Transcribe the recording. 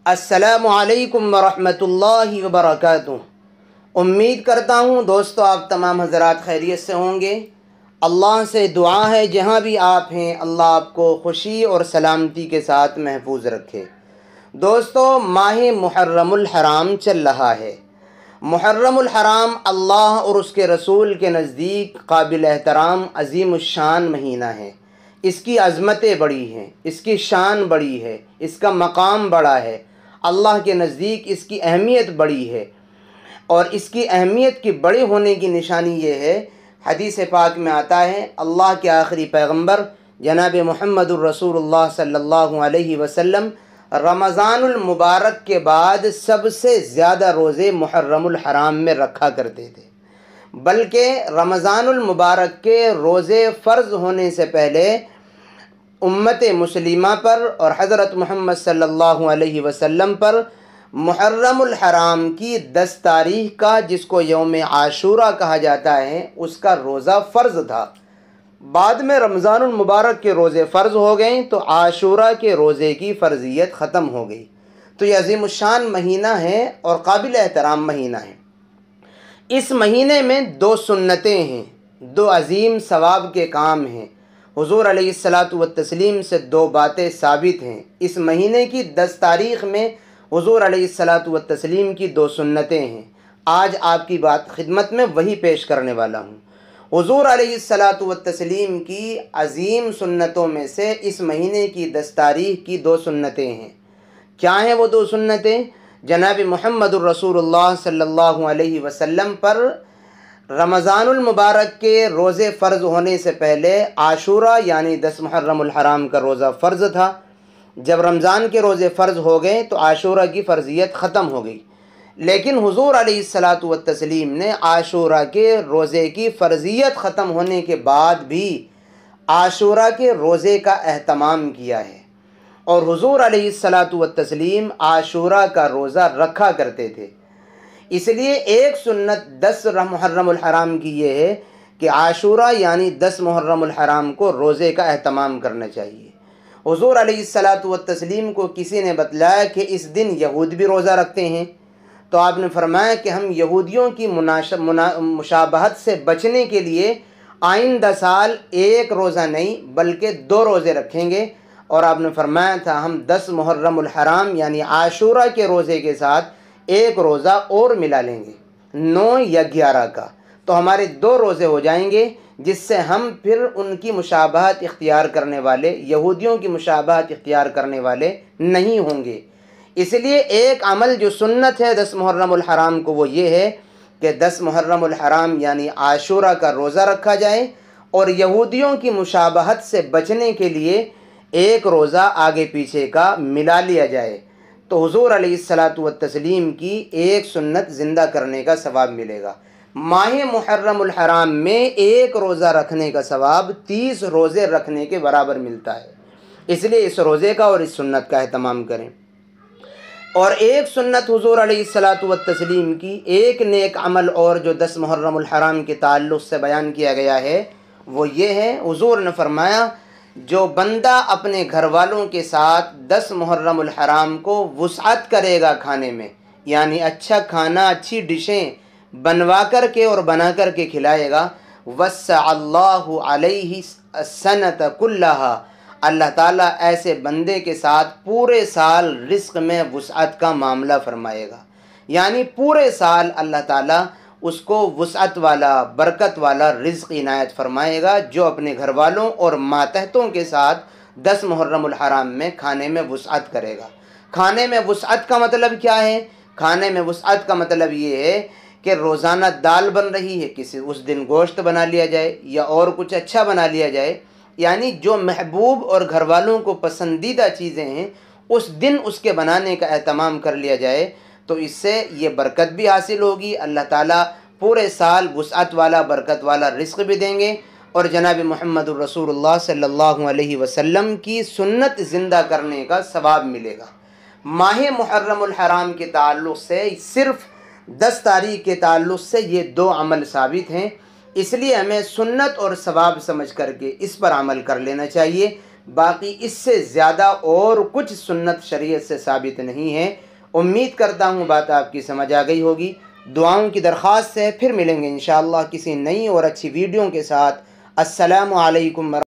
अस्सलामु अलैकुम वरहमतुल्लाहि वबरकातुहू। उम्मीद करता हूँ दोस्तों आप तमाम हज़रात खैरियत से होंगे। अल्लाह से दुआ है जहाँ भी आप हैं अल्लाह आपको खुशी और सलामती के साथ महफूज रखे। दोस्तों माह मुहर्रमुल हराम चल रहा है। मुहर्रमुल हराम अल्लाह और उसके रसूल के नज़दीक काबिल एहतराम अज़ीमुश्शान महीना है। इसकी अज़मतें बड़ी हैं, इसकी शान बड़ी है, इसका मकाम बड़ा है। अल्लाह के नज़दीक इसकी अहमियत बड़ी है और इसकी अहमियत के बड़े होने की निशानी ये है, हदीस पाक में आता है अल्लाह के आखिरी पैगंबर जनाब मुहम्मदुर रसूलुल्लाह सल्लल्लाहु अलैहि वसल्लम रमज़ानुल मुबारक के बाद सबसे ज़्यादा रोज़े मुहर्रमुल हराम में रखा करते थे। बल्कि रमज़ानुल मुबारक के रोज़े फ़र्ज़ होने से पहले उम्मत मुस्लिमा पर और हज़रत मोहम्मद सल्लल्लाहु अलैहि वसल्लम पर मुहर्रमुल हराम की 10 तारीख़ का, जिसको यौम आशूरा कहा जाता है, उसका रोज़ा फ़र्ज़ था। बाद में रमज़ानुल मुबारक के रोज़े फ़र्ज़ हो गए तो आशूरा के रोज़े की फ़र्ज़ियत ख़त्म हो गई। तो ये अज़ीमुश्शान महीना है और काबिल एहतराम महीना है। इस महीने में 2 सुन्नतें हैं, 2 अज़ीम सवाब के काम हैं। हुज़ूर अलैहिस्सलातु वत्तस्लीम से 2 बातें साबित हैं। इस महीने की 10 तारीख़ में हुज़ूर अलैहिस्सलातु वत्तस्लीम की 2 सुन्नतें हैं। आज आपकी बात खिदमत में वही पेश करने वाला हूँ। हुज़ूर अलैहिस्सलातु वत्तस्लीम की अज़ीम सुन्नतों में से इस महीने की 10 तारीख़ की 2 सुन्नतें हैं। क्या हैं वो 2 सुन्नतें? जनाब मुहम्मदुर रसूलुल्लाह सल्लल्लाहु अलैहि वसल्लम पर रमज़ानुल मुबारक के रोज़े फ़र्ज़ होने से पहले आशूरा यानी 10 मुहर्रमुल हराम का रोज़ा फ़र्ज़ था। जब रमज़ान के रोज़े फ़र्ज़ हो गए तो आशूरा की फ़र्ज़ियत ख़त्म हो गई। लेकिन हुज़ूर अलैहिस्सलातु वत्तस्लीम ने आशूरा के रोज़े की फ़र्ज़ियत ख़त्म होने के बाद भी आशूरा के रोज़े का एहतमाम किया है और हुज़ूर अलैहिस्सलातु वत्तस्लीम आशूरा का रोज़ा रखा करते थे। इसलिए एक सुन्नत 10 मुहर्रमुल हराम की ये है कि आशूरा यानी 10 मुहर्रमुल हराम को रोज़े का एहतमाम करना चाहिए। हुज़ूर अलैहिस्सलातु वत्तस्लीम को किसी ने बतलाया कि इस दिन यहूद भी रोज़ा रखते हैं, तो आपने फरमाया कि हम यहूदियों की मुशाबहत से बचने के लिए आइंदा साल 1 रोज़ा नहीं बल्कि 2 रोज़े रखेंगे। और आपने फरमाया था हम 10 मुहर्रमुल हराम यानी आशूरा के रोज़े के साथ 1 रोज़ा और मिला लेंगे, 9 या 11 का, तो हमारे 2 रोज़े हो जाएंगे, जिससे हम फिर उनकी मुशाबहत इख्तियार करने वाले, यहूदियों की मुशाबहत इख्तियार करने वाले नहीं होंगे। इसलिए एक अमल जो सुन्नत है 10 मुहर्रमुल हराम को, वो ये है कि 10 मुहर्रमुल हराम यानी आशूरा का रोज़ा रखा जाए और यहूदियों की मुशाबहत से बचने के लिए 1 रोज़ा आगे पीछे का मिला लिया जाए, तो हुज़ूर अलैहिस्सलातु वत्तस्लीम की एक सुन्नत ज़िंदा करने का सवाब मिलेगा। माह मुहर्रमुल हराम में 1 रोज़ा रखने का सवाब 30 रोज़े रखने के बराबर मिलता है। इसलिए इस रोज़े का और इस सुन्नत का एहतमाम करें। और एक सुन्नत हुज़ूर अलैहिस्सलातु वत्तस्लीम की, एक नेक अमल और जो 10 मुहर्रमुल हराम के ताल्लुक़ से बयान किया गया है वो ये है, हुज़ूर ने फरमाया जो बंदा अपने घर वालों के साथ 10 मुहर्रमुल हराम को वुसअत करेगा खाने में, यानी अच्छा खाना, अच्छी डिशें बनवा कर के और बना कर के खिलाएगा, वस्सअल्लाहु अलैहि सनत कुल्लहा, अल्लाह ताला ऐसे बंदे के साथ पूरे साल रिज़्क़ में वुसअत का मामला फरमाएगा। यानी पूरे साल अल्लाह ताला उसको वुसअत वाला, बरकत वाला रिज़्क़ इनायत फरमाएगा, जो अपने घर वालों और मातहतों के साथ 10 मुहर्रमुल हराम में खाने में वुसअत करेगा। खाने में वुसअत का मतलब क्या है? खाने में वुसअत का मतलब ये है कि रोज़ाना दाल बन रही है, किसी उस दिन गोश्त बना लिया जाए या और कुछ अच्छा बना लिया जाए, यानी जो महबूब और घर वालों को पसंदीदा चीज़ें हैं उस दिन उसके बनाने का एहतमाम कर लिया जाए, तो इससे ये बरकत भी हासिल होगी। अल्लाह ताला पूरे साल वुसअत वाला, बरकत वाला रिज़्क़ भी देंगे और जनाब मुहम्मदुर रसूलुल्लाह सल्लल्लाहु अलैहि वसल्लम की सुन्नत ज़िंदा करने का सवाब मिलेगा। माह मुहर्रमुल हराम के ताल्लुक़ से, सिर्फ़ 10 तारीख़ के ताल्लुक़ से ये 2 अमल साबित हैं। इसलिए हमें सुन्नत और सवाब समझ करके इस पर अमल कर लेना चाहिए। बाकी इससे ज़्यादा और कुछ सुन्नत शरीयत से साबित नहीं है। उम्मीद करता हूँ बात आपकी समझ आ गई होगी। दुआओं की दरख्वास्त है, फिर मिलेंगे इंशाअल्लाह किसी नई और अच्छी वीडियो के साथ। अस्सलामु अलैकुम।